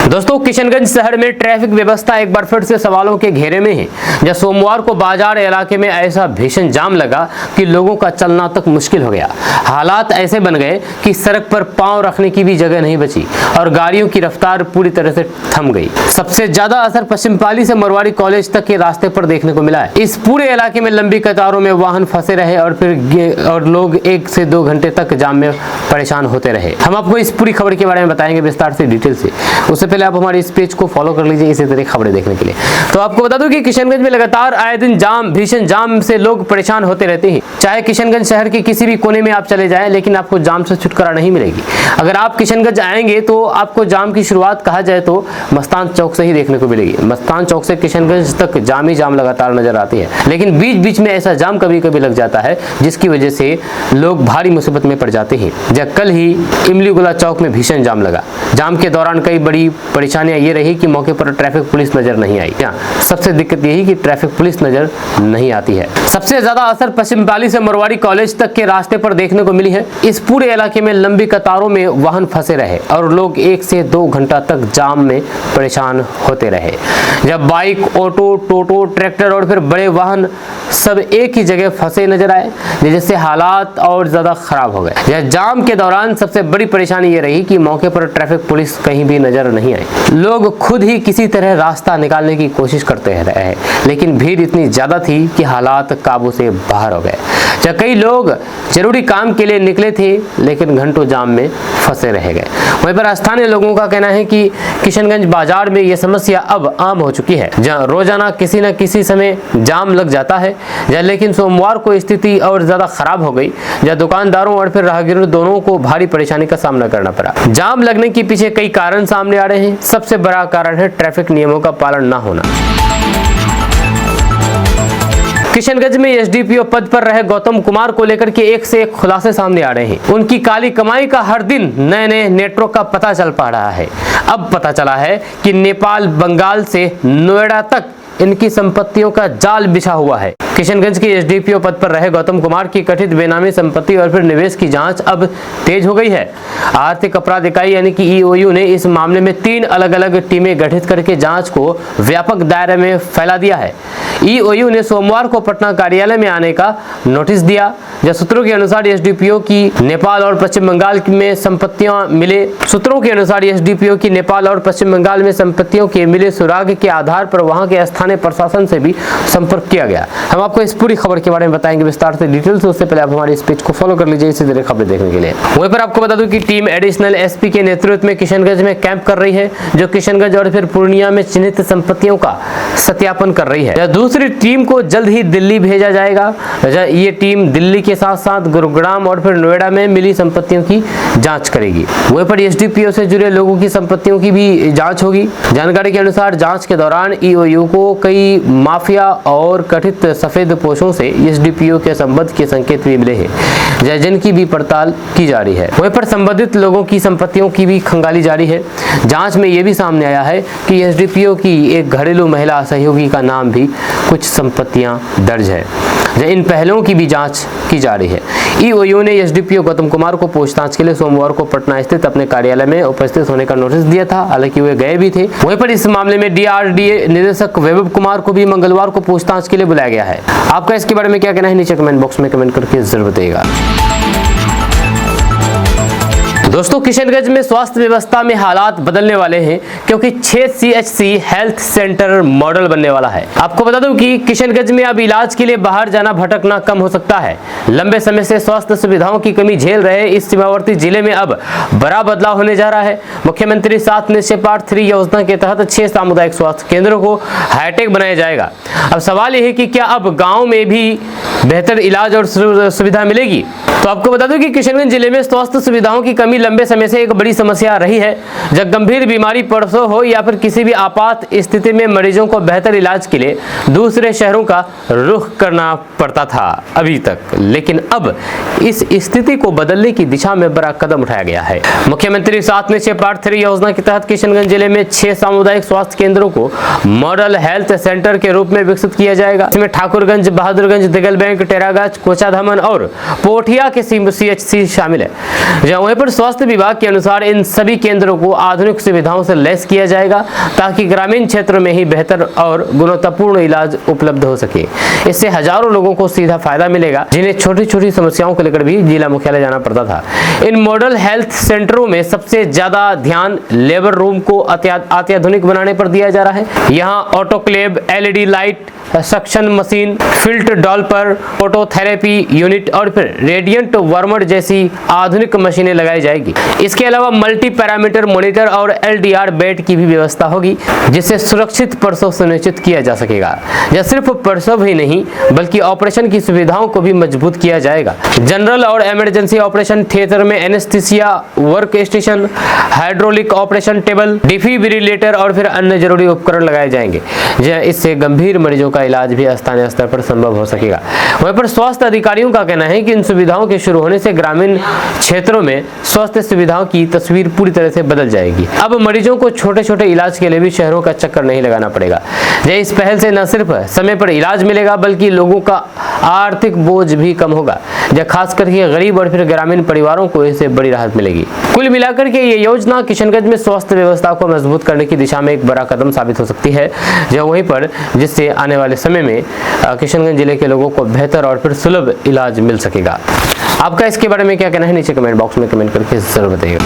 दोस्तों, किशनगंज शहर में ट्रैफिक व्यवस्था एक बार फिर से सवालों के घेरे में है। जब सोमवार को बाजार इलाके में ऐसा भीषण जाम लगा कि लोगों का चलना तक मुश्किल हो गया। हालात ऐसे बन गए कि सड़क पर पांव रखने की भी जगह नहीं बची और गाड़ियों की रफ्तार पूरी तरह से थम गई। सबसे ज्यादा असर पश्चिम पाली से मरवाड़ी कॉलेज तक के रास्ते पर देखने को मिला है। इस पूरे इलाके में लंबी कतारों में वाहन फंसे रहे और लोग 1 से 2 घंटे तक जाम में परेशान होते रहे। हम आपको इस पूरी खबर के बारे में बताएंगे विस्तार से, डिटेल से। उससे पहले आप हमारे इस पेज को फॉलो कर लीजिए इसी तरह खबरें देखने के लिए। तो आपको बता दूं कि किशनगंज में लगातार आए दिन भीषण जाम से लोग परेशान होते रहते हैं। चाहे किशनगंज शहर के किसी भी कोने में आप चले जाएं, लेकिन आपको जाम से छुटकारा नहीं मिलेगी। अगर आप किशनगंज आएंगे तो आपको जाम की शुरुआत कहा जाए तो मस्तान चौक से ही देखने को मिलेगी। मस्तान चौक से किशनगंज तक जाम ही जाम लगातार नजर आती है, लेकिन बीच बीच में ऐसा जाम कभी कभी लग जाता है जिसकी वजह से लोग भारी मुसीबत में पड़ जाते हैं। जब कल ही इमलीगुला चौक में भीषण जाम लगा। जाम के दौरान कई बड़ी परेशानियां ये रही कि मौके पर ट्रैफिक पुलिस नजर नहीं आई। सबसे दिक्कत यही कि ट्रैफिक पुलिस नजर नहीं आती है। सबसे ज्यादा असर पश्चिम पाली से मरवाड़ी कॉलेज तक के रास्ते पर देखने को मिली है। इस पूरे इलाके में लंबी कतारों में वाहन फंसे रहे और लोग 1 से 2 घंटा तक जाम में परेशान होते रहे। जब बाइक, ऑटो, टोटो, ट्रैक्टर और फिर बड़े वाहन सब एक ही जगह फंसे नजर आए, जिससे हालात और ज्यादा खराब हो गए। जाम के दौरान सबसे बड़ी परेशानी ये रही कि मौके पर ट्रैफिक पुलिस कहीं भी नजर नहीं आई। में लोग खुद ही किसी तरह रास्ता निकालने की कोशिश करते रहे, लेकिन भीड़ इतनी ज़्यादा थी कि हालात काबू से बाहर हो गए। जब कई लोग जरूरी काम के लिए निकले थे लेकिन घंटों जाम में फंसे रह गए। वहीं पर स्थानीय लोगों का कहना है कि किशनगंज बाजार में यह समस्या अब आम हो चुकी है, जहां रोजाना किसी न किसी समय जाम लग जाता है। लेकिन सोमवार को स्थिति और ज्यादा खराब हो गई, जहां दुकानदारों और फिर राहगीरों दोनों को भारी परेशानी का सामना करना पड़ा। जाम लगने के पीछे कई कारण सामने आ रहे हैं। सबसे बड़ा कारण है ट्रैफिक नियमों का पालन न होना। किशनगंज में एसडीपीओ पद पर रहे गौतम कुमार को लेकर के एक से एक खुलासे सामने आ रहे हैं। उनकी काली कमाई का हर दिन नए नए नेटवर्क का पता चल पा रहा है। अब पता चला है कि नेपाल, बंगाल से नोएडा तक इनकी संपत्तियों का जाल बिछा हुआ है। किशनगंज के एसडीपीओ पद पर रहे गौतम कुमार की कथित बेनामी संपत्ति और फिर निवेश की जांच अब तेज हो गई है। आर्थिक अपराध इकाई यानी कि ईओयू ने इस मामले में 3 अलग अलग टीमें गठित करके जांच को व्यापक दायरे में फैला दिया है। ईओयू ने सोमवार को पटना कार्यालय में आने का नोटिस दिया। जब सूत्रों के अनुसार एसडीपीओ की नेपाल और पश्चिम बंगाल में संपत्तियां मिले सूत्रों के अनुसार एसडीपीओ की नेपाल और पश्चिम बंगाल में संपत्तियों के मिले सुराग के आधार पर वहां के स्थानीय प्रशासन से भी संपर्क किया गया। हम आपको इस पूरी खबर के बारे में बताएंगे विस्तार से, डिटेल से। उससे पहले आप हमारे इस पेज को फॉलो कर लीजिए इसी तरह खबरें देखने के लिए। वहीं पर आपको बता दूं कि टीम एडिशनल एसपी के नेतृत्व में किशनगंज में कैंप कर रही है, जो किशनगंज और फिर पूर्णिया में चिन्हित संपत्तियों का सत्यापन कर रही है। दूसरी टीम को जल्द ही दिल्ली भेजा जाएगा। ये टीम दिल्ली के साथ साथ गुरुग्राम और फिर नोएडा में मिली संपत्तियों की जांच करेगी। वहीं पर एसडीपीओ से जुड़े लोगों की संपत्तियों की भी जांच होगी। जानकारी के अनुसार जांच के दौरान ईओयू को कई माफिया और कथित सफेद पोशों से एसडीपीओ के संबंध के संकेत भी मिले हैं, जिनकी भी पड़ताल की जा रही है। वहीं पर संबंधित लोगों की संपत्तियों की भी खंगाली जारी है। जांच में यह भी सामने आया है कि एसडीपीओ की एक घरेलू महिला सहयोगी का नाम भी कुछ संपत्तियां दर्ज है। इन पहलुओं की भी जांच की जा रही है। ईओयू ने एसडीपीओ गौतम कुमार को पूछताछ के लिए सोमवार को पटना स्थित अपने कार्यालय में उपस्थित होने का नोटिस दिया था, हालांकि वे गए भी थे। वहीं पर इस मामले में डीआरडीए निदेशक वैभव कुमार को भी मंगलवार को पूछताछ के लिए बुलाया गया है। आपका इसके बारे में क्या कहना है, नीचे कमेंट बॉक्स में कमेंट करके जरूर बताइएगा। दोस्तों, किशनगंज में स्वास्थ्य व्यवस्था में हालात बदलने वाले हैं, क्योंकि 6 सीएचसी हेल्थ सेंटर मॉडल बनने वाला है। आपको बता दूं कि किशनगंज में अब इलाज के लिए बाहर जाना भटकना कम हो सकता है। लंबे समय से स्वास्थ्य सुविधाओं की कमी झेल रहे इस सीमावर्ती जिले में अब बड़ा बदलाव होने जा रहा है। मुख्यमंत्री 7 निश्चय पाठ 3 योजना के तहत 6 सामुदायिक स्वास्थ्य केंद्रों को हाईटेक बनाया जाएगा। अब सवाल यह है कि क्या अब गाँव में भी बेहतर इलाज और सुविधा मिलेगी? तो आपको बता दूं कि किशनगंज जिले में स्वास्थ्य सुविधाओं की कमी लंबे समय से एक बड़ी समस्या रही है। जब गंभीर बीमारी प्रसव हो या फिर किसी भी आपात स्थिति में मरीजों को बेहतर इलाज के लिए दूसरे शहरों का रुख करना पड़ता था अभी तक, लेकिन अब इस स्थिति को बदलने की दिशा में बड़ा कदम उठाया गया है। मुख्यमंत्री 7 निश्चय पाठ 3 योजना के तहत किशनगंज जिले में 6 सामुदायिक स्वास्थ्य केंद्रों को मॉडल हेल्थ सेंटर के रूप में विकसित किया जाएगा। इसमें ठाकुरगंज, बहादुरगंज, दिगल बैंक, टेरागाछ, कोचाधामन और पोठिया के सीएचसी शामिल है। जहां वहीं पर स्वास्थ्य विभाग के अनुसार इन सभी केंद्रों को आधुनिक सुविधाओं से लैस किया जाएगा, ताकि ग्रामीण क्षेत्रों में ही बेहतर और गुणवत्तापूर्ण इलाज उपलब्ध हो सके। इससे हजारों लोगों को सीधा फायदा मिलेगा, जिन्हें छोटी छोटी समस्याओं को लेकर भी जिला मुख्यालय जाना पड़ता था। इन मॉडल हेल्थ सेंटरों में सबसे ज्यादा ध्यान लेबर रूम को अत्याधुनिक बनाने पर दिया जा रहा है। यहाँ autoclave, LED light, suction machine, filter doppler, phototherapy unit और फिर रेडियंट वार्मर जैसी आधुनिक मशीनें लगाई जाएगी। इसके अलावा मल्टी पैरामीटर मॉनिटर और एलडीआर बेड की भी व्यवस्था होगी, जिससे सुरक्षित प्रसव सुनिश्चित किया जा सकेगा। यह सिर्फ प्रसव ही नहीं बल्कि ऑपरेशन की सुविधाओं को भी मजबूत किया जाएगा। जनरल और इमरजेंसी ऑपरेशन थिएटर में anaesthesia work station, hydraulic operation table, defibrillator और फिर अन्य जरूरी उपकरण लगाए जाएंगे। इससे गंभीर मरीजों का इलाज भी स्थानीय स्तर पर संभव हो सकेगा। वहीं पर स्वास्थ्य अधिकारियों का कहना है कि इन सुविधाओं के शुरू होने से ग्रामीण क्षेत्रों में स्वास्थ्य सुविधाओं की तस्वीर पूरी तरह से बदल जाएगी। अब मरीजों को छोटे छोटे इलाज के लिए भी शहरों का चक्कर नहीं लगाना पड़ेगा। इस पहल से न सिर्फ समय पर इलाज मिलेगा बल्कि लोगों का आर्थिक बोझ भी कम होगा, खास करके गरीब और फिर ग्रामीण परिवारों को इससे बड़ी राहत मिलेगी। कुल मिलाकर के ये योजना किशनगंज में स्वास्थ्य व्यवस्था को मजबूत करने की दिशा में एक बड़ा कदम साबित हो सकती है, वहीं पर जिससे आने वाले समय में किशनगंज जिले के लोगों को बेहतर और फिर सुलभ इलाज मिल सकेगा। आपका इसके बारे में क्या कहना है, नीचे कमेंट बॉक्स में कमेंट करके जरूर बताइएगा।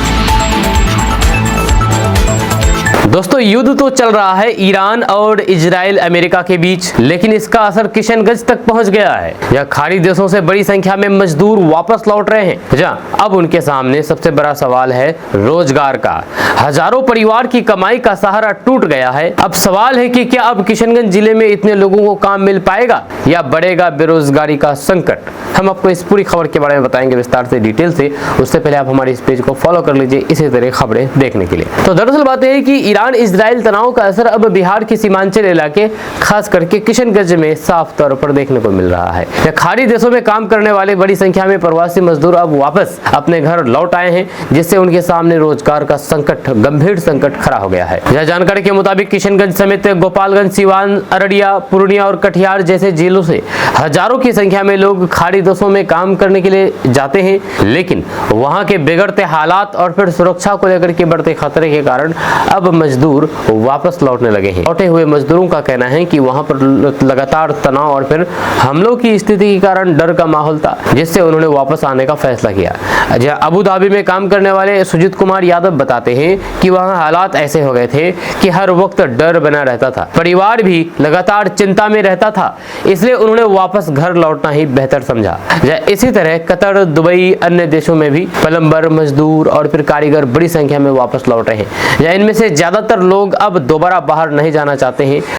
दोस्तों युद्ध तो चल रहा है ईरान और इजराइल अमेरिका के बीच, लेकिन इसका असर किशनगंज तक पहुंच गया है। यह खाड़ी देशों से बड़ी संख्या में मजदूर वापस लौट रहे हैं। जहां अब उनके सामने सबसे बड़ा सवाल है रोजगार का। हजारों परिवार की कमाई का सहारा टूट गया है। अब सवाल है कि क्या अब किशनगंज जिले में इतने लोगों को काम मिल पाएगा या बढ़ेगा बेरोजगारी का संकट। हम आपको इस पूरी खबर के बारे में बताएंगे विस्तार से, डिटेल से। उससे पहले आप हमारे इस पेज को फॉलो कर लीजिए इसी तरह खबरें देखने के लिए। तो दरअसल बात यह है कि ईरान इजराइल तनाव का असर अब बिहार के सीमांचल इलाके खास करके किशनगंज में साफ तौर पर देखने को मिल रहा है। यह खाड़ी देशों में काम करने वाले बड़ी संख्या में प्रवासी मजदूर अब वापस अपने घर लौट आए हैं, जिससे उनके सामने रोजगार का संकट, गंभीर संकट खड़ा हो गया है। यह जानकारी के मुताबिक किशनगंज समेत गोपालगंज, सिवान, अररिया, पूर्णिया और कटिहार जैसे जिलों से हजारों की संख्या में लोग खाड़ी देशों में काम करने के लिए जाते हैं, लेकिन वहां के बिगड़ते हालात और फिर सुरक्षा को लेकर के बढ़ते खतरे के कारण अब मजदूर वापस लौटने लगे हैं। लौटे हुए मजदूरों का कहना है कि वहां पर लगातार तनाव और फिर हमलों की स्थिति के कारण डर का माहौल था, जिससे उन्होंने वापस आने का फैसला किया। अबू धाबी में काम करने वाले सुजीत कुमार यादव बताते हैं कि वहां हालात ऐसे हो गए थे कि हर वक्त डर बना रहता था, परिवार भी लगातार चिंता में रहता था, इसलिए उन्होंने वापस घर लौटना ही बेहतर समझा। इसी तरह कतर, दुबई, अन्य देशों में भी प्लम्बर, मजदूर और फिर कारीगर बड़ी संख्या में वापस लौट रहे हैं। इनमें से ज्यादातर लोग अब दोबारा बाहर नहीं जाना चाहते हैं,